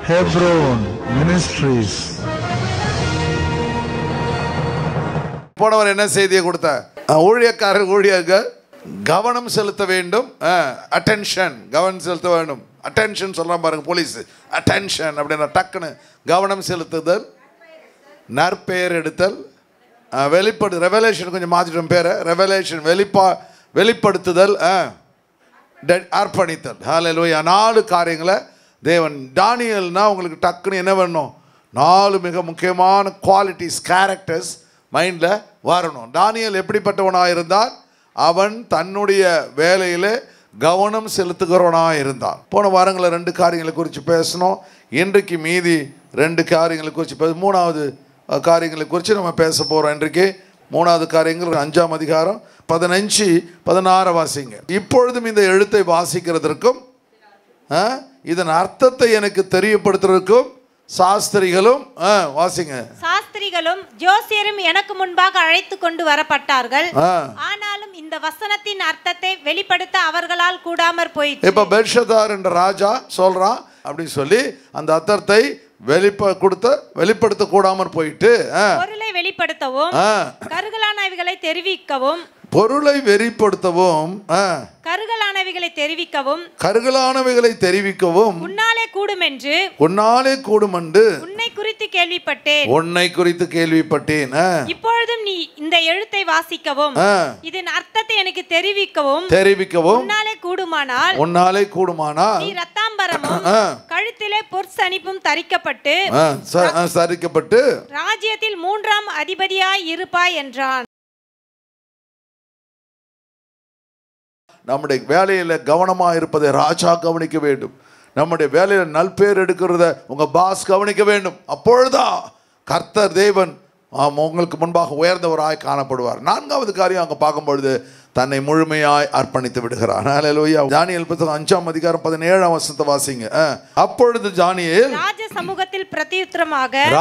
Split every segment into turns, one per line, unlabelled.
Hebron Ministries.
போனவர் என்ன செய்தியை கொடுத்த ஊழியக்காரர் கவனம் செலுத்த வேண்டும். அட்டென்ஷன், கவனம் செலுத்த வேண்டும். அட்டென்ஷன் சொல்கிறான் பாருங்க போலீஸ். அட்டென்ஷன் அப்படின்னா டக்குன்னு கவனம் செலுத்துதல், நற்பெயர் எடுத்தல், ரெவலேஷன் கொஞ்சம் மாற்றிட்டோம் பேரை. ரெவலேஷன் வெளிப்படுத்துதல், அர்ப்பணித்தல். ஹல்லேலூயா. 4 காரியங்களை தேவன். தானியேல்னா உங்களுக்கு டக்குன்னு என்ன வேணும்? 4 மிக முக்கியமான குவாலிட்டிஸ், கேரக்டர்ஸ் மைண்டில் வரணும். தானியேல் எப்படிப்பட்டவனாக இருந்தான்? அவன் தன்னுடைய வேலையில் கவனம் செலுத்துகிறவனாக இருந்தான். போன வாரங்களில் 2 காரியங்களை குறித்து பேசணும். இன்றைக்கு மீதி 2 காரியங்களை குறித்து 3வது காரியங்களை குறித்து நம்ம பேச போகிறோம். இன்றைக்கு 3வது காரியங்கள் 5ஆம் அதிகாரம் 15, 16 வாசிங்க. இப்பொழுதும் இந்த எழுத்தை வாசிக்கிறதற்கும் இதன் அர்த்தத்தை எனக்கு தெரியப்படுத்துறதுக்கும் சாஸ்திரிகளும் வாசிங்க.
சாஸ்திரிகளும் ஜோசியரும் எனக்கு முன்பாக அழைத்து கொண்டு வரப்பட்டார்கள். ஆனாலும் இந்த வசனத்தின் அர்த்தத்தை வெளிப்படுத்த அவர்களால் கூடாமற் போயிற்று.
இப்ப பெல்ஷாத்சார் என்ற ராஜா சொல்றான் அப்படின்னு சொல்லி அந்த அர்த்தத்தை வெளிப்படுத்த கூடாமற் போயிட்டு
பொருளை வெளிப்படுத்தவும் கருகலானவைகளை தெரிவிக்கவும்
கருகலானவைகளை தெரிவிக்கவும்
உன்னாலே கூடும் என்று உன்னை குறித்து கேள்விப்பட்டேன். இப்பொழுதும் நீ இந்த எழுத்தை வாசிக்கவும் இதன் அர்த்தத்தை எனக்கு தெரிவிக்கவும் உன்னாலே கூடுமானால் நீ ரத்தாம்பரமும் கழுத்திலே பொற்சணிப்பும் தரிக்கப்பட்டு ராஜ்யத்தில் 3ஆம் அதிபதியாய் இருப்பாய் என்றான்.
நம்முடைய வேலையில் கவனமாக இருப்பதை ராஜா கவனிக்க வேண்டும். நம்முடைய வேலையில் நல்பேர் எடுக்கிறத உங்கள் பாஸ் கவனிக்க வேண்டும். அப்பொழுதுதான் கர்த்தர் தேவன் உங்களுக்கு முன்பாக உயர்ந்தவராய் காணப்படுவார். 4வது காரியம் அங்கே பார்க்கும்பொழுது தன்னை முழுமையாய் அர்ப்பணித்து விடுகிறார். ஹல்லேலூயா. தானியேல் புத்தகம் 5ஆம் அதிகாரம் 17ஆம் வசனத்தை வாசிங்க. அப்பொழுது தானியேல்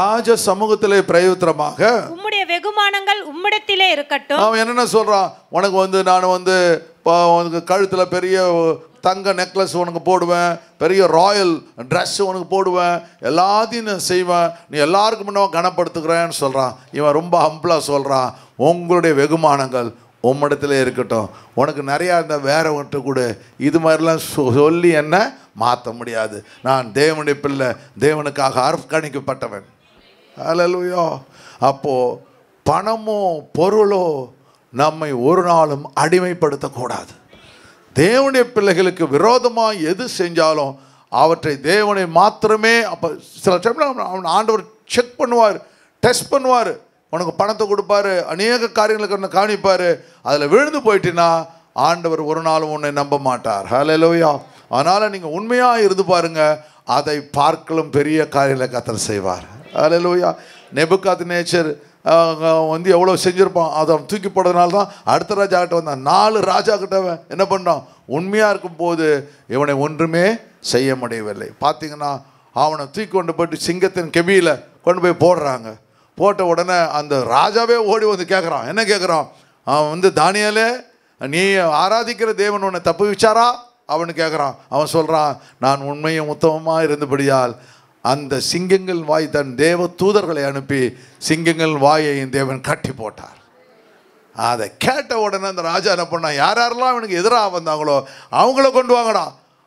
ராஜ சமூகத்திலே
பிரயுத்தரமாக
உம்முடைய வெகுமானங்கள் உம்மிடத்திலே இருக்கட்டும்.
அவன் என்னென்ன சொல்றான்? உனக்கு நான் கழுத்தில் பெரிய தங்க நெக்லஸ் உனக்கு போடுவேன், பெரிய ராயல் ட்ரெஸ் உனக்கு போடுவேன், எல்லாத்தையும் நான் செய்வேன், நீ எல்லாருக்கும் முன்னாடி கனப்படுத்துக்கிறேன்னு சொல்கிறான். இவன் ரொம்ப ஹம்பிளாக சொல்கிறான், உங்களுடைய வெகுமானங்கள் உம்மிடத்துல இருக்கட்டும். உனக்கு நிறையா இருந்தால் வேற ஒன்று கூட இது மாதிரிலாம் சொல்லி என்ன மாற்ற முடியாது. நான் தேவனுடைய பிள்ளை, தேவனுக்காக அர்ப்பணிக்கப்பட்டவன். ஹல்லேலூயா. அப்போது பணமோ பொருளோ நம்மை ஒரு நாளும் அடிமைப்படுத்தக்கூடாது. தேவனுடைய பிள்ளைகளுக்கு விரோதமாக எது செஞ்சாலும் அவற்றை தேவனை மாத்திரமே. அப்போ சில டைமில் அவன் ஆண்டவர் செக் பண்ணுவார், டெஸ்ட் பண்ணுவார். உனக்கு பணத்தை கொடுப்பாரு, அநேக காரியங்களுக்கு ஒன்று காணிப்பார். அதில் விழுந்து போயிட்டுன்னா ஆண்டவர் ஒரு நாளும் உன்னை நம்ப மாட்டார். ஹல்லேலூயா. அதனால் நீங்கள் உண்மையாக இருந்து பாருங்கள், அதை பார்க்கலும் பெரிய காரியங்களை கர்த்தர் செய்வார். ஹல்லேலூயா. நேபுகாத்நேச்சர் எவ்வளோ செஞ்சுருப்பான். அதை அவன் தூக்கி போடுறதுனால தான் அடுத்த ராஜா கிட்ட வந்தான். 4 ராஜா கிட்ட என்ன பண்ணான்? உண்மையாக இருக்கும் போது இவனை ஒன்றுமே செய்ய முடியவில்லை. பார்த்தீங்கன்னா அவனை தூக்கி கொண்டு போயிட்டு சிங்கத்தின் கெபியில் கொண்டு போய் போடுறாங்க. போட்ட உடனே அந்த ராஜாவே ஓடி வந்து கேட்குறான். என்ன கேட்குறான்? அவன் தானியேலே, நீ ஆராதிக்கிற தேவன் உன்னை தப்பு வச்சாரா அவனு கேட்குறான். அவன் சொல்கிறான், நான் உண்மையும் உத்தமமாக இருந்தபடியால் அந்த சிங்கங்கள் வாய் தன் தேவ தூதர்களை அனுப்பி சிங்கங்கள் வாயை தேவன் கட்டி போட்டார். அதை கேட்ட உடனே அந்த ராஜா என்ன பண்ணான்? யாரெல்லாம் அவனுக்கு எதிராக வந்தாங்களோ அவங்கள கொண்டு வாங்கடா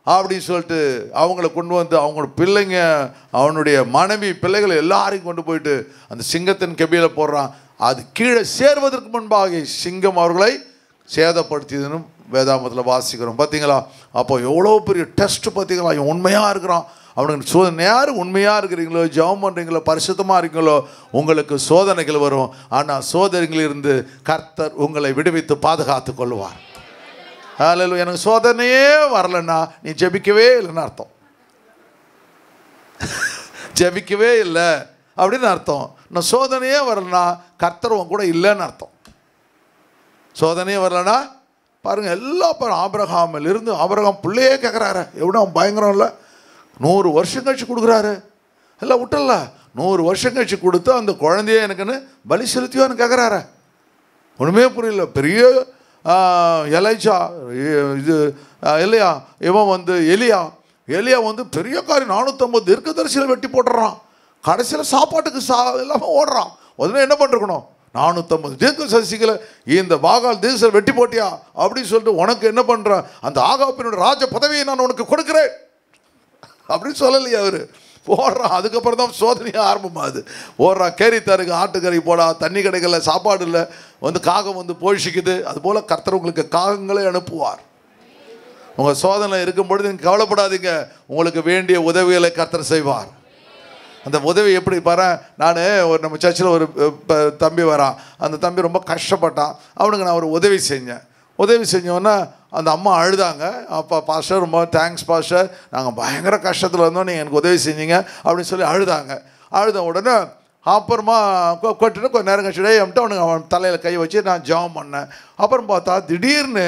அப்படின்னு சொல்லிட்டு அவங்கள கொண்டு வந்து அவங்களோட பிள்ளைங்க, அவனுடைய மனைவி, பிள்ளைகளை எல்லாரையும் கொண்டு போயிட்டு அந்த சிங்கத்தின் கெபியில் போடுறான். அது கீழே சேர்வதற்கு முன்பாக சிங்கம் அவர்களை சேதப்படுத்தியதுன்னு வேதாமத்தில் வாசிக்கிறோம். பார்த்தீங்களா? அப்போ எவ்வளோ பெரிய டெஸ்ட் பார்த்தீங்களா? இவன் உண்மையாக இருக்கிறான். அவனுக்கு சோதனை. யார் உண்மையாக இருக்கிறீங்களோ, ஜெபம் பண்ணுறீங்களோ, பரிசுத்தமாக இருக்கீங்களோ, உங்களுக்கு சோதனைகள் வரும். ஆனால் சோதனைகளிலிருந்து கர்த்தர் உங்களை விடுவித்து பாதுகாத்து கொள்வார். ஹல்லேலூயா. எனக்கு சோதனையே வரலன்னா நீ ஜெபிக்கவே இல்லைன்னு அர்த்தம். ஜெபிக்கவே இல்லை அப்படின்னு அர்த்தம். நான் சோதனையே வரலன்னா கர்த்தர் உன் கூட இல்லைன்னு அர்த்தம். சோதனையே வரலன்னா பாருங்கள், எல்லா ஆபிரகாமில் இருந்து ஆபிரகாம் பிள்ளையே கேட்குறாரு. எவ்வளோ பயங்கரம் இல்லை? 100 வருஷம் கழிச்சு கொடுக்குறாரு. எல்லாம் விட்டல 100 வருஷம் கழிச்சு கொடுத்து அந்த குழந்தைய எனக்குன்னு பலி செலுத்தியோன்னு கேட்குறாரு. ஒன்றுமே புரியல. பெரிய எலைஜா இது இல்லையா, இவன் எலியா எலியா வந்து பெரிய காரியம் 450 தீர்க்கதரிசிகளை வெட்டி போட்டுறான். கடைசியில் சாப்பாட்டுக்கு இல்லாமல் ஓடுறான். உடனே என்ன பண்ணிருக்கணும்? 450 தீர்க்கதரிசிகளை இந்த பாகால் தீர்க்கதரிசிகளை வெட்டி போட்டியா அப்படின்னு சொல்லிட்டு உனக்கு என்ன பண்ணுறேன், அந்த ஆகாபினுடைய ராஜ பதவியை நான் உனக்கு கொடுக்குறேன் அப்படின்னு சொல்லலையே அவர். போடுறான். அதுக்கப்புறம் தான் சோதனையாக ஆரம்பமாகுது. ஓடுறான். கேரித்தாருக்கு ஆட்டுக்கறி போடா, தண்ணி கிடைக்கல, சாப்பாடு இல்லை, வந்து காகம் வந்து போஷிக்குது. அதுபோல் கர்த்தர் உங்களுக்கு காகங்களை அனுப்புவார். உங்கள் சோதனை இருக்கும் பொழுது நீங்கள் கவலைப்படாதீங்க, உங்களுக்கு வேண்டிய உதவிகளை கர்த்தர் செய்வார். அந்த உதவி எப்படி பாரு, நான் ஒரு நம்ம சர்ச்சில் ஒரு தம்பி வரான். அந்த தம்பி ரொம்ப கஷ்டப்பட்டான். அவனுக்கு நான் ஒரு உதவி செஞ்சேன். உதவி செஞ்சோன்னா அந்த அம்மா அழுதாங்க. அப்போ பாஸ்டர் ரொம்ப தேங்க்ஸ் பாஸ்டர், நாங்கள் பயங்கர கஷ்டத்தில் இருந்தோம், நீங்கள் எனக்கு உதவி செஞ்சீங்க அப்படின்னு சொல்லி அழுதாங்க. அழுத உடனே அப்புறமா கொட்டிட்டு கொஞ்சம் நேரம் கழிச்சுடே அவனுக்கு அவன் தலையில் கை வச்சு நான் ஜாம் பண்ணேன். அப்புறம் பார்த்தா திடீர்னு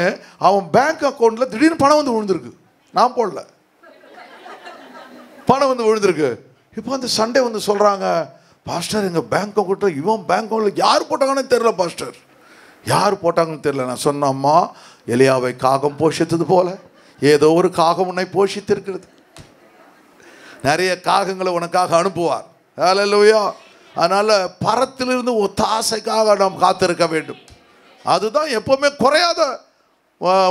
அவன் பேங்க் அக்கௌண்ட்டில் திடீர்னு பணம் வந்து விழுந்திருக்கு. நான் போடல, பணம் வந்து விழுந்திருக்கு. இப்போ அந்த சண்டே வந்து சொல்கிறாங்க, பாஸ்டர் எங்கள் பேங்க் அக்கௌண்ட்டில் இவன் பேங்க் அக்கௌண்ட்டில் யார் போட்டாங்கன்னு தெரில பாஸ்டர், யார் போட்டாங்கன்னு தெரில. நான் சொன்ன அம்மா, எலியாவை காகம் போஷித்தது போல ஏதோ ஒரு காகம் உன்னை போஷித்திருக்கிறது. நிறைய காகங்களை உனக்காக அனுப்புவார். ஹல்லேலூயா. அதனால் பரத்திலிருந்து ஒத்தாசைக்காக நாம் காத்திருக்க வேண்டும். அதுதான் எப்போவுமே குறையாத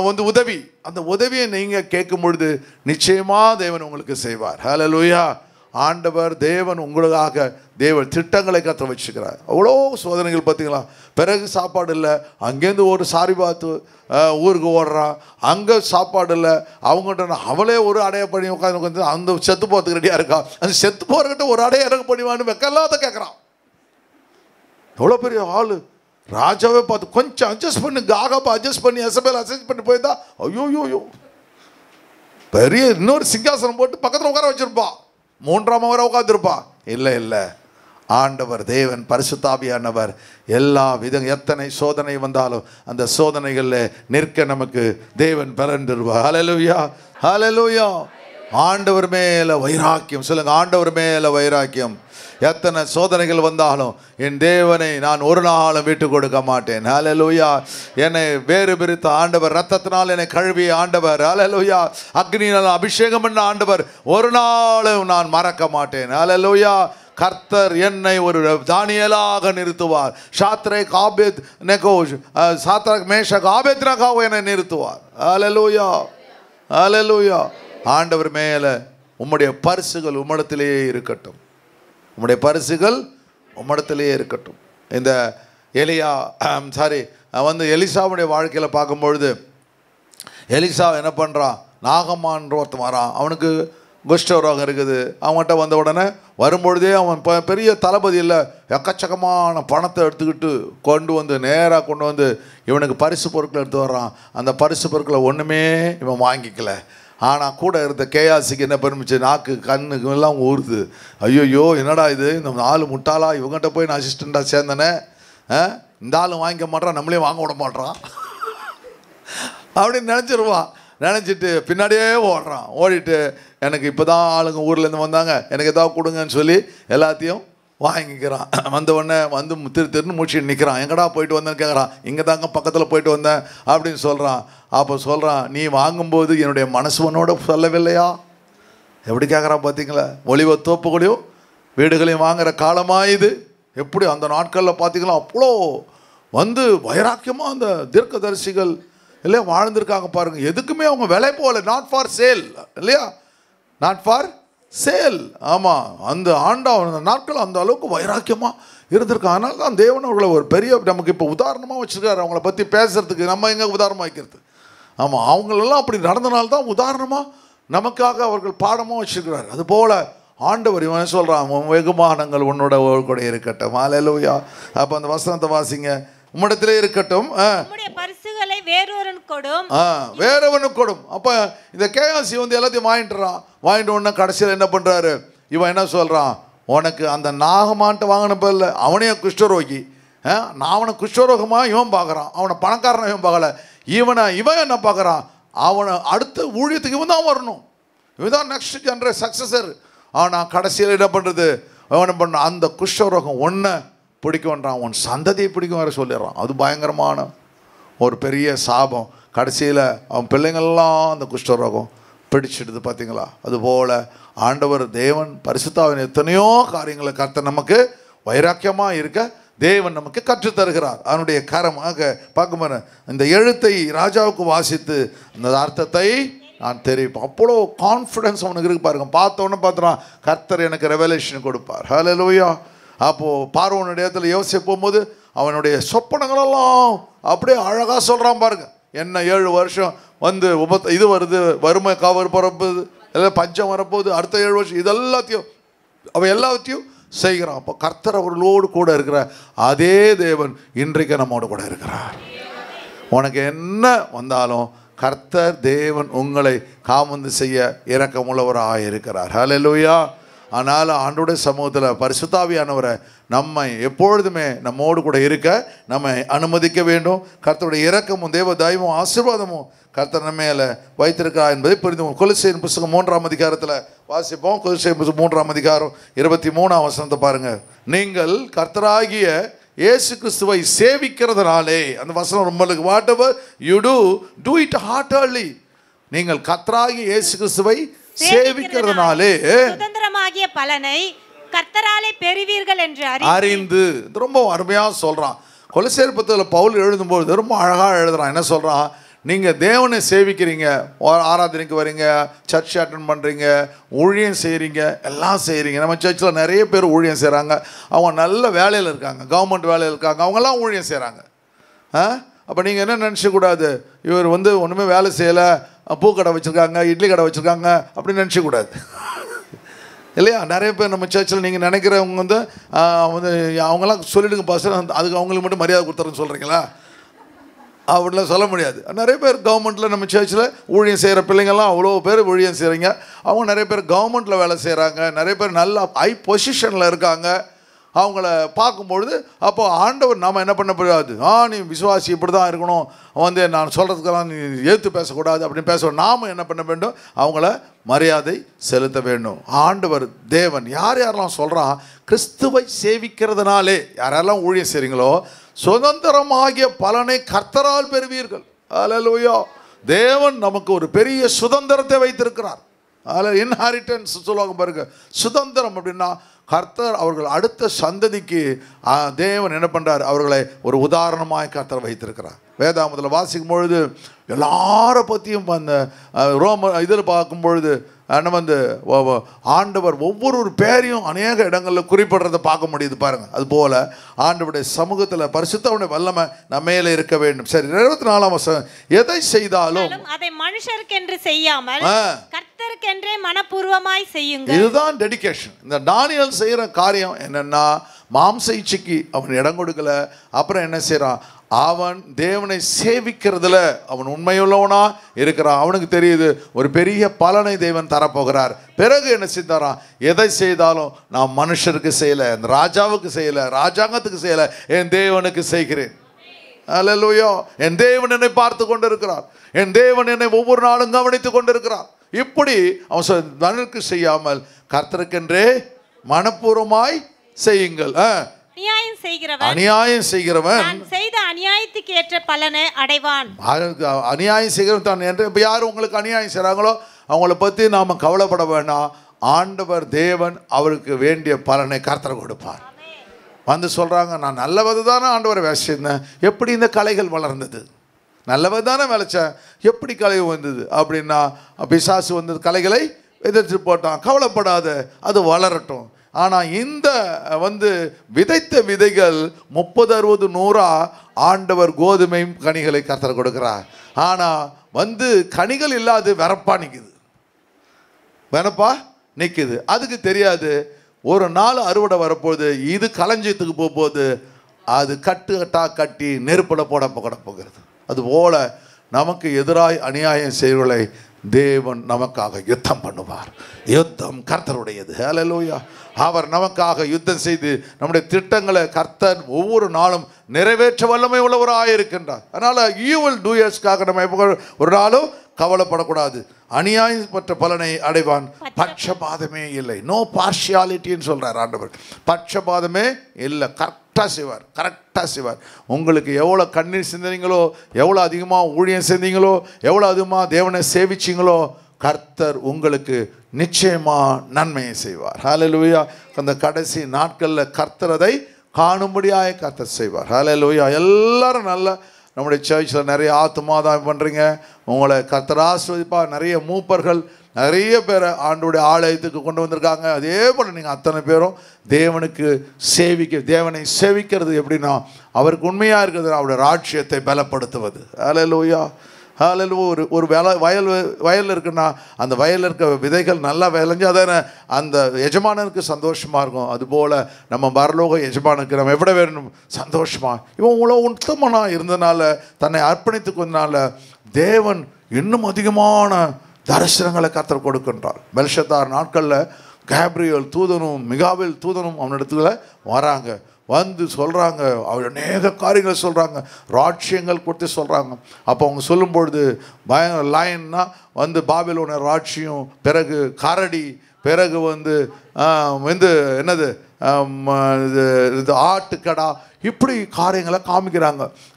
வந்து உதவி. அந்த உதவியை நீங்கள் கேட்கும் பொழுது நிச்சயமாக தேவன் உங்களுக்கு செய்வார். ஹல்லேலூயா. ஆண்டவர் தேவன் உங்களுக்காக தேவன் திட்டங்களை கற்று வச்சுக்கிறார். அவ்வளோ சோதனைகள் பார்த்தீங்களா. பிறகு சாப்பாடு இல்லை, அங்கேருந்து ஒரு சாரி பார்த்து ஊருக்கு ஓடுறான், அங்கே சாப்பாடு இல்லை. அவங்ககிட்ட அவளே ஒரு அடைய பண்ணி உட்காந்து அந்த செத்து போகிறதுக்கு ரெடியாக இருக்கா. அந்த செத்து போகிறக்கிட்ட ஒரு அடைய இறங்க பண்ணிவான்னு வெக்கல்லாத கேட்குறான். எவ்வளோ பெரிய ஆள். ராஜாவே பார்த்து கொஞ்சம் அட்ஜஸ்ட் பண்ணி, காகப்பா அட்ஜஸ்ட் பண்ணி, எசபேல் அட்ஜஸ்ட் பண்ணி போயிருந்தா ஐயோ பெரிய இன்னொரு சிங்காசனம் போட்டு பக்கத்தில் உட்கார வச்சிருப்பா, 3ஆம் அவரை உட்காந்துருப்பா. இல்லை, ஆண்டவர் தேவன் பரிசுத்தாவியானவர் எல்லா எத்தனை சோதனை வந்தாலும் அந்த சோதனைகளில் நிற்க நமக்கு தேவன் பிறந்துருவார். ஹல்லேலூயா, ஹல்லேலூயா. ஆண்டவர் மேலே வைராக்கியம் சொல்லுங்க. ஆண்டவர் மேலே வைராக்கியம். எத்தனை சோதனைகள் வந்தாலும் என் தேவனை நான் ஒரு நாளும் விட்டு கொடுக்க மாட்டேன். ஹல்லேலூயா. என்னை வேறு பிரித்த ஆண்டவர், ரத்தத்தினால் என்னை கழுவிய ஆண்டவர், ஹல்லேலூயா, அக்னியினால் அபிஷேகம் பண்ண ஆண்டவர், ஒரு நாளும் நான் மறக்க மாட்டேன். ஹல்லேலூயா. கர்த்தர் என்னை ஒரு தானியேலாக நிறுத்துவார். சாத்ரேக் ஆபேத் நெகோ, சாத்ரேக் மேஷக் ஆபேத்நேகோவை என்னை நிறுத்துவார். ஹல்லேலூயா, ஹல்லேலூயா. ஆண்டவர் மேலே உம்முடைய பரிசுகள் உம்மிடத்திலேயே இருக்கட்டும். உம்முடைய பரிசுகள் உம்மிடத்திலேயே இருக்கட்டும். இந்த எலியா வந்து எலிசாவுடைய வாழ்க்கையில் பார்க்கும்பொழுது, எலிசா என்ன பண்ணுறான், நாகமான் ஒருத்தன் வரான். அவனுக்கு குஷ்டரோகம் இருக்குது. அவன்கிட்ட வந்த உடனே வரும்பொழுதே அவன் பெரிய தளபதி இல்லை, எக்கச்சக்கமான பணத்தை எடுத்துக்கிட்டு நேராக கொண்டு வந்து இவனுக்கு பரிசு பொருட்களை எடுத்து வர்றான். அந்த பரிசு பொருட்களை ஒன்றுமே இவன் வாங்கிக்கல. ஆனால் கூட இருந்த கேயாசிக்கு என்ன பெருமிச்சு, நாக்கு கண்ணுக்கு எல்லாம் ஊறுது. ஐயோ என்னடா இது, இந்த 4 முட்டாளா இவங்ககிட்ட போய் நான் அசிஸ்டண்ட்டாக சேர்ந்தனே, இந்த ஆளும் வாங்கிக்க மாட்டான், நம்மளையும் வாங்க விட மாட்டான் அப்படின்னு நினச்சிருவான். நினச்சிட்டு பின்னாடியே ஓடுறான். ஓடிட்டு எனக்கு இப்போ தான் ஆளுங்க ஊர்லேருந்து வந்தாங்க, எனக்கு எதாவது கொடுங்கன்னு சொல்லி எல்லாத்தையும் வாங்கிக்கிறான். வந்த உடனே வந்து திருன்னு முடிச்சுட்டு நிற்கிறான். எங்கடா போயிட்டு வந்தேன்னு கேட்குறான். இங்கே தாங்க பக்கத்தில் போயிட்டு வந்தேன் அப்படின்னு சொல்கிறான். அப்போ சொல்கிறான், நீ வாங்கும்போது என்னுடைய மனசு உன்னோட சொல்லவில்லையா? எப்படி கேட்குறான் பார்த்தீங்களா. ஒளிவ தோப்புகளையும் வீடுகளையும் வாங்குகிற காலமாக இது. எப்படி அந்த நாட்களில் பார்த்தீங்களா அவ்வளோ வந்து வைராக்கியமாக அந்த தீர்க்கதரிசிகள் இல்லையா வாழ்ந்திருக்காங்க பாருங்கள். எதுக்குமே அவங்க விலை போகல. நாட் ஃபார் சேல் இல்லையா, நாட் ஃபார் சேல். ஆமாம், அந்த அந்த நாட்கள் அந்த அளவுக்கு வைராக்கியமாக இருந்திருக்காங்க. அதனால தான் தேவன் அவர்களை ஒரு பெரிய நமக்கு இப்போ உதாரணமாக வச்சுருக்காரு. அவங்கள பற்றி பேசுகிறதுக்கு நம்ம எங்கே உதாரணமாக வைக்கிறது. ஆமாம், அவங்களெல்லாம் அப்படி நடந்தனால்தான் உதாரணமாக நமக்காக அவர்கள் பாடமாக வச்சுருக்கிறார். அதுபோல் ஆண்டவர் இவன் சொல்கிறான், வெகுமானங்கள் உன்னோட கூட இருக்கட்டும். ஹல்லேலூயா. அப்போ அந்த வசனத்தை வாசிங்க. உம்மிடத்திலே இருக்கட்டும்,
பரிசுகளை வேறொருவனுக்கு கொடும்,
வேறவனுக்கு கொடும். அப்போ இந்த கேயாசி வந்து எல்லாத்தையும் வாங்கிட்டுறான். வாங்கிட்டு உடனே கடைசியில் என்ன பண்ணுறாரு, இவன் என்ன சொல்கிறான், உனக்கு அந்த நாகமான்ட்டு வாங்கினப்ப இல்லை, அவனே குஷ்டரோகி. நான் அவனை குஷ்டரோகமாக இவன் பார்க்குறான், அவனை பணக்காரனை இவன் பார்க்கல. இவன் என்ன பார்க்குறான், அவனை அடுத்த ஊழியத்துக்கு இவன் தான் வரணும், இவன் தான் நெக்ஸ்ட் ஜென்ரேஷன் சக்ஸஸர். ஆனால் கடைசியில் என்ன பண்ணுறது, அவன் பண்ண அந்த குஷ்டரோகம் ஒன்றை பிடிக்கும்ன்றான், உன் சந்ததியை பிடிக்கும் வர சொல்லிடுறான். அது பயங்கரமான ஒரு பெரிய சாபம். கடைசியில் அவன் பிள்ளைங்கள்லாம் அந்த குஷ்டரோகம் பிடிச்சிடுது. பார்த்தீங்களா? அதுபோல் ஆண்டவர் தேவன் பரிசுத்தாவின் எத்தனையோ காரியங்களை கர்த்தர் நமக்கு வைராக்கியமாக இருக்க தேவன் நமக்கு கற்றுத்தருகிறார். அவனுடைய கரமாக பார்க்கும்போது இந்த எழுத்தை ராஜாவுக்கு வாசித்து அந்த அர்த்தத்தை நான் தெரிவிப்பேன். அவ்வளோ கான்ஃபிடன்ஸ் அவனுக்கு இருக்கு பாருங்க. பார்த்தோன்னே பார்த்துறான், கர்த்தர் எனக்கு ரெவலேஷன் கொடுப்பார். ஹல்லேலூயா. அப்போது பார்வோனுடைய இடத்துல யோசிச்சு போகும்போது அவனுடைய சொப்பனங்களெல்லாம் அப்படியே அழகாக சொல்கிறான் பாருங்க. என்ன 7 வருஷம் வந்து இது வருது, வறுமை கவர் பரப்புது, எல்லாம் பஞ்சம் வரப்போகுது, அடுத்த 7 வருஷம் இதெல்லாத்தையும் அவன் எல்லாத்தையும் செய்கிறான். அப்போ கர்த்தர் அவர்களோடு கூட இருக்கிற அதே தேவன் இன்றைக்கு நம்மோடு கூட இருக்கிறார். உனக்கு என்ன வந்தாலும் கர்த்தர் தேவன் உங்களை காமந்து செய்ய இரக்கமுள்ளவராக இருக்கிறார். ஹல்லேலூயா. ஆனால் ஆண்டோடைய சமூகத்தில் பரிசுத்தாவியானவரை நம்மை எப்பொழுதுமே நம்மோடு கூட இருக்க நம்மை அனுமதிக்க வேண்டும். கர்த்தருடைய இரக்கமும் தேவ தயவும் ஆசீர்வாதமும் கர்த்தர் நம்ம மேலே வைத்திருக்கிறார் என்பதை புரிந்து கொலோசியர் புத்தகம் 3ஆம் அதிகாரத்தில் வாசிப்போம். கொலோசியர் புத்தகம் 3ஆம் அதிகாரம் 23ஆம் வசனத்தை பாருங்கள். நீங்கள் கர்த்தராகிய இயேசு கிறிஸ்துவை சேவிக்கிறதுனாலே, அந்த வசனம் ரொம்ப whatever you do it heartily. நீங்கள் கர்த்தராகிய இயேசு கிறிஸ்துவை சேவிக்கிறதுனாலே
சுதந்திரமாகிய பலனை கர்த்தராலே பெறுவீர்கள் என்று அறிந்து.
ரொம்ப அருமையாக சொல்கிறான். கொலோசியர் புத்தகத்தில் பவுல் எழுதும்போது ரொம்ப அழகாக எழுதுறான். என்ன சொல்கிறான்? நீங்கள் தேவனை சேவிக்கிறீங்க, ஆராதனைக்கு வரீங்க, சர்ச் அட்டன் பண்ணுறீங்க, ஊழியம் செய்கிறீங்க, எல்லாம் செய்கிறீங்க. நம்ம சர்ச்சில் நிறைய பேர் ஊழியம் செய்கிறாங்க. அவங்க நல்ல வேலையில் இருக்காங்க, கவர்மெண்ட் வேலையில் இருக்காங்க, அவங்கெல்லாம் ஊழியம் செய்கிறாங்க. அப்போ நீங்கள் என்ன நினச்சக்கூடாது, இவர் வந்து ஒன்றுமே வேலை செய்யலை, பூக்கடை வச்சுருக்காங்க, இட்லி கடை வச்சுருக்காங்க அப்படின்னு நினச்சக்கூடாது. இல்லையா? நிறைய பேர் நம்ம சர்ச்சில் நீங்கள் நினைக்கிறவங்க வந்து அவங்களாம் சொல்லிடுங்க பாஸ்டர், அதுக்கு அவங்களுக்கு மட்டும் மரியாதை கொடுத்துறேன்னு சொல்கிறீங்களா? அப்படிலாம் சொல்ல முடியாது. நிறைய பேர் கவர்மெண்ட்டில் நம்ம சர்ச்சில் ஊழியம் செய்கிற பிள்ளைங்கள்லாம் அவ்வளோ பேர் ஊழியம் செய்கிறீங்க. அவங்க நிறைய பேர் கவர்மெண்ட்டில் வேலை செய்கிறாங்க, நிறைய பேர் நல்ல ஹை பொசிஷனில் இருக்காங்க. அவங்கள பார்க்கும்பொழுது அப்போ ஆண்டவர் நாம் என்ன பண்ண முடியாது, நீ விசுவாசி இப்படி தான் இருக்கணும், வந்து நான் சொல்கிறதுக்கெல்லாம் நீ ஏற்று பேசக்கூடாது அப்படின்னு பேசணும். நாம் என்ன பண்ண வேண்டும்? அவங்கள மரியாதை செலுத்த வேண்டும். ஆண்டவர் தேவன் யார் யாரெல்லாம் சொல்கிறான், கிறிஸ்துவை சேவிக்கிறதுனாலே யாரெல்லாம் ஊழியம் செய்கிறீங்களோ சுதந்திரமாகிய பலனை கர்த்தரால் பெறுவீர்கள். ஹல்லேலூயா. தேவன் நமக்கு ஒரு பெரிய சுதந்திரத்தை வைத்திருக்கிறார். அதில் இன்ஹாரிட்டன்ஸ் சொல்லுவாங்க பாருங்க. சுதந்திரம் அப்படின்னா கர்த்தர் அவர்கள் அடுத்த சந்ததிக்கு தேவன் என்ன பண்ணுறார், அவர்களை ஒரு உதாரணமாக கர்த்தர் வைத்திருக்கிறார். வேதாமத்தில் வாசிக்கும் பொழுது எல்லாரை பற்றியும் அந்த ரோம இதில் பார்க்கும் பொழுது வந்து ஆண்டவர் ஒவ்வொரு பேரையும் அநேக இடங்களில் குறிப்பிடுறதை பார்க்க முடியுது பாருங்கள். அதுபோல் ஆண்டவருடைய சமூகத்தில் பரிசுத்தவனுடைய வல்லமை நம்ம மேலே இருக்க வேண்டும். சரி, 24ஆம் வசனம், எதை செய்தாலும்
அதை மனுஷருக்கென்று செய்யாமல் கர்த்தருக்கென்றே மனப்பூர்வமாய் செய்யுங்கள்.
இதுதான் டெடிகேஷன். இந்த தானியேல் செய்கிற காரியம் என்னன்னா, மாம்ச இச்சைக்கு அவன் இடம் கொடுக்கல. அப்புறம் என்ன செய்கிறான், அவன் தேவனை சேவிக்கிறதுல அவன் உண்மையுள்ளவனா இருக்கிறான். அவனுக்கு தெரியுது ஒரு பெரிய பலனை தேவன் தரப்போகிறார். பிறகு என்ன செய்தாரான், எதை செய்தாலும் நான் மனுஷருக்கு செய்யலை, அந்த ராஜாவுக்கு செய்யலை, ராஜாங்கத்துக்கு செய்யலை, என் தேவனுக்கு செய்கிறேன். அல்லேலூயா. என் தேவன் என்னை பார்த்து கொண்டிருக்கிறார், என் தேவன் என்னை ஒவ்வொரு நாளும் கவனித்து கொண்டிருக்கிறார். இப்படி அவன் தனக்கு செய்யாமல் கர்த்தருக்கென்றே மனப்பூர்வமாய் செய்யுங்கள். அநியாயம் செய்கிறவன்
செய்த அநியாயத்துக்கு ஏற்ற பலனை அடைவான்.
அநியாயம் செய்கிறவன் தான் என்று இப்போ யார் உங்களுக்கு அநியாயம் செய்கிறாங்களோ அவங்கள பற்றி நாம் கவலைப்பட வேண்டாம். ஆண்டவர் தேவன் அவருக்கு வேண்டிய பலனை கர்த்தர் கொடுப்பார். வந்து சொல்கிறாங்க, நான் நல்லவது தானே ஆண்டவரை விளைச்சிருந்தேன், எப்படி இந்த கலைகள் வளர்ந்தது? நல்லவது தானே விளைச்சேன், எப்படி கலை வந்தது அப்படின்னா, பிசாசு வந்து கலைகளை எதிர்த்து போட்டான். கவலைப்படாத, அது வளரட்டும். ஆனால் இந்த வந்து விதைத்த விதைகள் 30, 60, 100 ஆண்டவர் கோதுமை கனிகளை கர்த்தர் கொடுக்கிறார். ஆனால் வந்து கனிகள் இல்லாது வெறப்பா நிற்குது, வெறப்பா நிற்குது. அதுக்கு தெரியாது ஒரு நாள் அறுவடை வரப்போகுது, இது களஞ்சியத்துக்கு போகும்போது அது கட்டி நெருப்பில் போட போகிறது. அதுபோல் நமக்கு எதிராய் அநியாயம் செய்வர்களை தேவன் நமக்காக யுத்தம் பண்ணுவார். யுத்தம் கர்த்தருடையது. ஹல்லேலூயா. அவர் நமக்காக யுத்தம் செய்து நம்முடைய திட்டங்களை கர்த்தர் ஒவ்வொரு நாளும் நிறைவேற்ற வல்லமை உள்ளவராக இருக்கின்றார். அதனால் ஈவில் டூயர்ஸ்க்காக நம்ம ஒரு நாளும் கவலைப்படக்கூடாது. அநியாயப்பட்ட பலனை அடைவான், பட்சபாதமே இல்லை. நோ பார்ஷியாலிட்டின்னு சொல்கிறார் ஆண்டவர். பட்சபாதமே இல்லை, கரெக்டாக செய்வார். உங்களுக்கு எவ்வளோ கண்ணீர் சிந்தினீங்களோ, எவ்வளோ அதிகமாக ஊழியம் செஞ்சீங்களோ, எவ்வளோ அதிகமாக தேவனை சேவிச்சிங்களோ, கர்த்தர் உங்களுக்கு நிச்சயமா நன்மையை செய்வார். ஹல்லேலூயா. அந்த கடைசி நாட்களில் கர்த்தர் அதை காணும்படியாக கர்த்தர் செய்வார். ஹல்லேலூயா. எல்லாரும் நல்ல நம்முடைய சர்ச்சில் நிறைய ஆத்துமாதாயம் பண்ணுறீங்க. உங்களை கர்த்தர் ஆசீர்வதிப்பார். நிறைய மூப்பர்கள் நிறைய பேரை ஆண்டோடைய ஆலயத்துக்கு கொண்டு வந்திருக்காங்க. அதே போல் நீங்கள் அத்தனை பேரும் தேவனுக்கு தேவனை சேவிக்கிறது எப்படின்னா, அவருக்கு உண்மையாக இருக்கிறது அவருடைய ராஜ்யத்தை பலப்படுத்துவது. ஹல்லேலூயா. ஹல்லேலூயா. ஒரு வயல் இருக்குன்னா அந்த வயலில் இருக்க விதைகள் நல்லா விளைஞ்சு அதான அந்த எஜமானனுக்கு சந்தோஷமாக இருக்கும். அதுபோல் நம்ம பரலோக எஜமானுக்கு நம்ம எவ்வளோ வேணும் சந்தோஷமாக. இவன் இவ்வளோ உத்தமனாக இருந்தனால, தன்னை அர்ப்பணித்துக்கிறதுனால தேவன் இன்னும் அதிகமான தரிசனங்களை கர்த்தர் கொடுக்கின்றார். பெல்ஷத்தார் நாட்களில் கேப்ரியல் தூதனும் மிகாவேல் தூதனும் அவனிடத்துல வராங்க. வந்து சொல்கிறாங்க, அவர் அநேக காரியங்களை சொல்கிறாங்க, ராட்சியங்கள் கொடுத்து சொல்கிறாங்க. அப்போ அவங்க சொல்லும்பொழுது லயன்னா வந்து பாபிலோன ராட்சியம், பிறகு கரடி, பிறகு வந்து என்னது இது ஆட்டுக்கடா, இப்படி காரியங்களை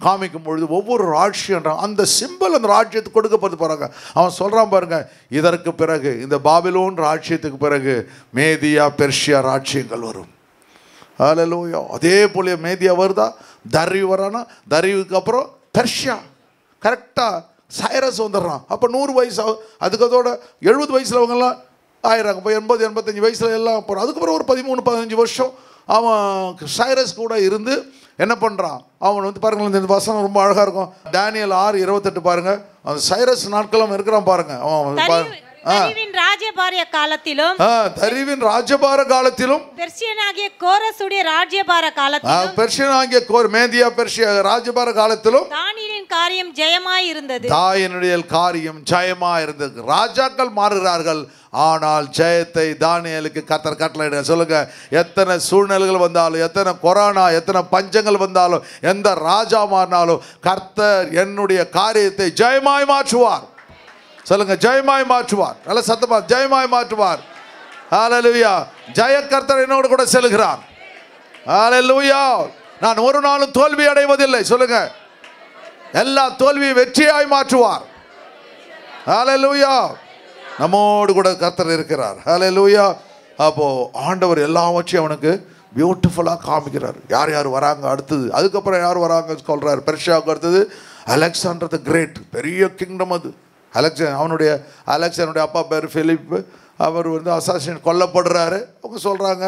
காமிக்கும் பொழுது ஒவ்வொரு ராட்சியன்றான் அந்த சிம்பிள் அந்த ராஜ்யத்துக்கு கொடுக்கப்படுது பாருங்க. அவன் சொல்கிறான் பாருங்க, இதற்கு பிறகு இந்த பாபிலோன் ராஜ்யத்துக்கு பிறகு மேதியா பெர்ஷியா ராஜ்யங்கள் வரும். ஹல்லேலூயா. அதே போல மேதியா வருதா, தர்யூ வரானா, தர்யூவுக்கு அப்புறம் பெர்ஷியா. கரெக்டாக சைரஸ் வந்துடுறான். அப்போ 100 வயசு ஆகும். அதுக்கு அதோட 70 வயசில் அவங்கெல்லாம் ஆயிடுறாங்க. இப்போ 80-85 வயசில் எல்லாம் போகிறான். அதுக்கப்புறம் ஒரு 13-15 வருஷம் அவன் சைரஸ் கூட இருந்து என்ன பண்ணுறான். அவன் வந்து பாருங்கள், இந்த வசனம் ரொம்ப அழகாக இருக்கும். டேனியல் 6:28 பாருங்க. அந்த சைரஸ் நாட்களும் இருக்கிறான் பாருங்க. அவன்
தரிவின் ராஜ்யபார காலத்திலும்
தரிவின் ராஜ்யபார காலத்திலும்
பெர்சியனாகிய கோரசுடைய ராஜ்யபார காலத்திலும்
பெர்சியனாகிய மேதியா பெர்சியா ராஜ்யபார காலத்திலும்
தானியேலின் காரியம் ஜெயமாய் இருந்தது.
தானியேலின் காரியம் ஜெயமாய் இருந்தது. ராஜாக்கள் மாறுகிறார்கள், ஆனால் ஜெயத்தை தானியேலுக்கு கர்த்தர் கட்டளையிட. சொல்லுங்க, எத்தனை சூழ்நிலைகள் வந்தாலும், எத்தனை கொரோனா, எத்தனை பஞ்சங்கள் வந்தாலும், எந்த ராஜா மாறினாலும் கர்த்தர் என்னுடைய காரியத்தை ஜெயமாய் மாற்றுவார். சொல்லுங்க, ஜெயமாய் மாற்றுவார். நல்ல சத்தமா, ஜெயமாய் மாற்றுவார். ஹல்லேலூயா. ஜெய கர்த்தர் என்னோடு கூட செல்கிறார். ஹல்லேலூயா. நான் ஒரு நாளும் தோல்வி அடைவதில்லை. சொல்லுங்க, எல்லா தோல்வியை வெற்றியாய் மாற்றுவார். ஹல்லேலூயா. நம்மோடு கூட கர்த்தர் இருக்கிறார். ஹல்லேலூயா. அப்போ ஆண்டவர் எல்லாவற்றையும் அவனுக்கு பியூட்டிஃபுல்லாக காமிக்கிறார். யார் யார் வராங்க அடுத்தது, அதுக்கப்புறம் யார் வராங்க சொல்கிறார். பெர்ஷியாவுக்கு அடுத்தது அலெக்சாண்டர் த கிரேட், பெரிய கிங்டம் அது. அலெக்சாண்டருடைய அப்பா பேர் பிலிப். அவர் வந்து அசாசின் கொல்லப்படுறாரு. அவங்க சொல்கிறாங்க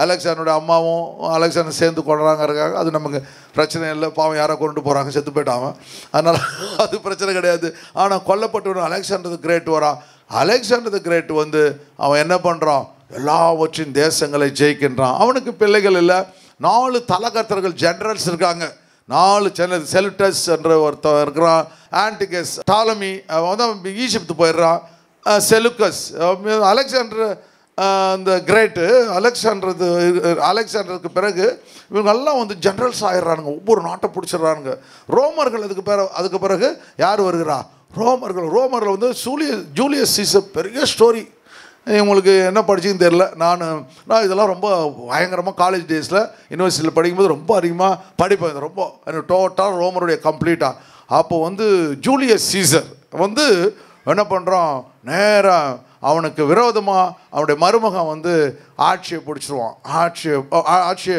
அலெக்சாண்டருடைய அம்மாவும் அலெக்சாண்டர் சேர்ந்து கொள்றாங்க இருக்காங்க. அது நமக்கு பிரச்சனை இல்லை, பாவம் யாரை கொண்டு போகிறாங்க, செத்து போயிட்டாங்க, அதனால் அது பிரச்சனை கிடையாது. ஆனால் கொல்லப்பட்டு அலெக்சாண்டர் த கிரேட் வரான். அலெக்சாண்டர் த கிரேட் வந்து அவன் என்ன பண்ணுறான், எல்லாவற்றின் தேசங்களை ஜெயிக்கின்றான். அவனுக்கு பிள்ளைகள் இல்லை. 4 தலகர்த்தர்கள் ஜெனரல்ஸ் இருக்காங்க. 4 செலுட்டஸ் என்ற ஒருத்தன் இருக்கிறான், ஆன்டிகஸ், டாலமி, அவன் வந்து ஈஜிப்து போயிடுறான், செலுக்கஸ், அலெக்சாண்டர் இந்த கிரேட்டு. அலெக்சாண்டருக்கு பிறகு இவங்கெல்லாம் வந்து ஜெனரல்ஸ் ஆகிடுறானுங்க, ஒவ்வொரு நாட்டை பிடிச்சிடுறானுங்க. ரோமர்கள் அதுக்கு பிறகு யார் வருகிறா, ரோமர்கள் வந்து ஜூலியஸ் சீசர். பெரிய ஸ்டோரி. உங்களுக்கு என்ன படிச்சுன்னு தெரில. நான் இதெல்லாம் ரொம்ப பயங்கரமாக காலேஜ் டேஸில் யூனிவர்சிட்டியில் படிக்கும்போது ரொம்ப அதிகமாக படிப்பேன். ரொம்ப டோட்டல் ரோமருடைய கம்ப்ளீட்டாக. அப்போ வந்து ஜூலியஸ் சீசர் வந்து என்ன பண்ணுறான், நேராக அவனுக்கு விரோதமாக அவனுடைய மருமகன் வந்து ஆட்சியை பிடிச்சிருவான். ஆட்சியை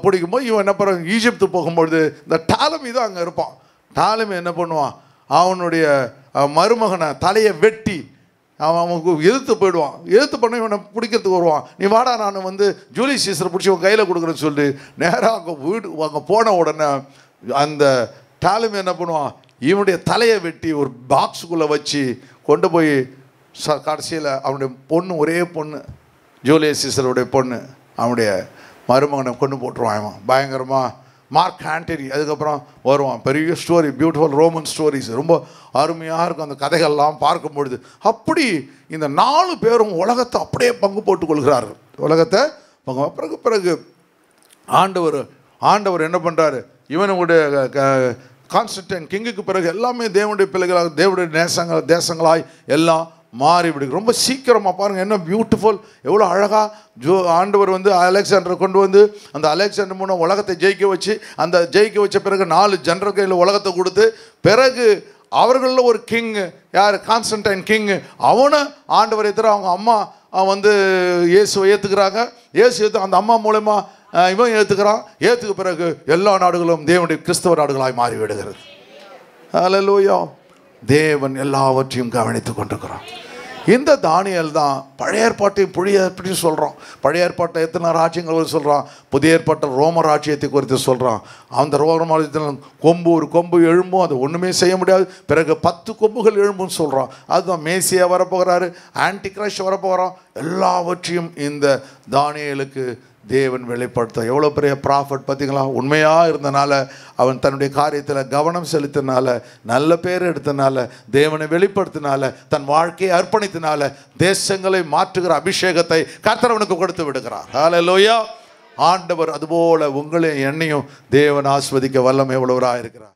பிடிக்கும்போது இவன் என்ன பண்ணுறான், ஈஜிப்து போகும்பொழுது இந்த டாலமி தான் அங்கே இருப்பான். டாலமி என்ன பண்ணுவான், அவனுடைய மருமகனை தலையை வெட்டி அவனுக்கு எதிர்த்து போயிடுவான். எதிர்த்து பண்ண இவனை பிடிக்கிறதுக்கு வருவான். நீ வாடா, நான் வந்து ஜூலியஸ் சீசரை பிடிச்சி உன் கையில் கொடுக்குறேன்னு சொல்லி நேராக அங்கே போன உடனே அந்த டாலமி என்ன பண்ணுவான், இவனுடைய தலையை வெட்டி ஒரு பாக்ஸுக்குள்ளே வச்சு கொண்டு போய் கடைசியில் அவனுடைய பொண்ணு, ஒரே பொண்ணு, ஜூலியஸ் சீசருடைய பொண்ணு, அவனுடைய மருமகனை கொண்டு போட்டுருவான். பயங்கரமாக மார்க் ஆண்டனி அதுக்கப்புறம் வருவான். பெரிய ஸ்டோரி, பியூட்டிஃபுல் ரோமன் ஸ்டோரிஸ், ரொம்ப அருமையாக இருக்கும் அந்த கதைகள்லாம் பார்க்கும் பொழுது. அப்படி இந்த 4 பேரும் உலகத்தை அப்படியே பங்கு போட்டுக் கொள்கிறார்கள். உலகத்தை பிறகு ஆண்டவர் என்ன பண்ணுறாரு, இவனுடைய கான்ஸ்டன்டைன் கிங்குக்கு பிறகு எல்லாமே தேவனுடைய பிள்ளைகளாக, தேவனுடைய தேசங்களாய் எல்லாம் மாறிவிடுது. ரொம்ப சீக்கிரமாக பாருங்கள், என்ன பியூட்டிஃபுல், எவ்வளோ அழகாக ஆண்டவர் வந்து அலெக்சாண்டரை கொண்டு வந்து அந்த அலெக்சாண்டர் மூலம் உலகத்தை ஜெயிக்க வச்சு, அந்த ஜெயிக்க வச்ச பிறகு 4 ஜெனரல் கையில் உலகத்தை கொடுத்து, பிறகு அவர்களில் ஒரு கிங் யார்? Constantine king. அவனை ஆண்டவர் ஏற்றுற அவங்க அம்மா வந்து இயேசுவை ஏற்றுக்கிறாங்க. அந்த அம்மா மூலமா இவன் ஏற்றுக்கிறான். ஏற்றுக்கு பிறகு எல்லா நாடுகளும் தேவனுடைய கிறிஸ்தவ நாடுகளாய் மாறிவிடுகிறது. ஹல்லேலூயா. தேவன் எல்லாவற்றையும் கவனித்து கொண்டிருக்கிறான். இந்த தானியேல் தான் பழைய ஏற்பாட்டையும் புதிய ஏற்பாட்டையும் சொல்கிறான். பழைய ஏற்பாட்டை எத்தனை ராஜ்யங்கள் சொல்கிறான், புதிய ஏற்பாட்டில் ரோம ராஜ்யத்தை குறித்து சொல்கிறான். அந்த ரோம ராஜ்யத்தில் ஒரு கொம்பு எழும்பும், அது ஒன்றுமே செய்ய முடியாது. பிறகு 10 கொம்புகள் எழும்புன்னு சொல்கிறான். அதுதான் மேசியா வரப்போகிறாரு, ஆன்டி கிரைஸ்ட் வரப்போகிறான். எல்லாவற்றையும் இந்த தானியேலுக்கு தேவன் வெளிப்படுத்த. எவ்வளோ பெரிய ப்ராஃபட் பார்த்தீங்களா? உண்மையாக இருந்தனால, அவன் தன்னுடைய காரியத்தில் கவனம் செலுத்தினால, நல்ல பேர் எடுத்தனால, தேவனை வெளிப்படுத்தினால, தன் வாழ்க்கையை அர்ப்பணித்தினால தேசங்களை மாற்றுகிற அபிஷேகத்தை கர்த்தர் அவனுக்கு கொடுத்து விடுகிறார். ஹல்லேலூயா. ஆண்டவர் அதுபோல உங்களையும் என்னையும் தேவன் ஆஸ்வதிக்க வல்லமை உள்ளவராக இருக்கிறார்.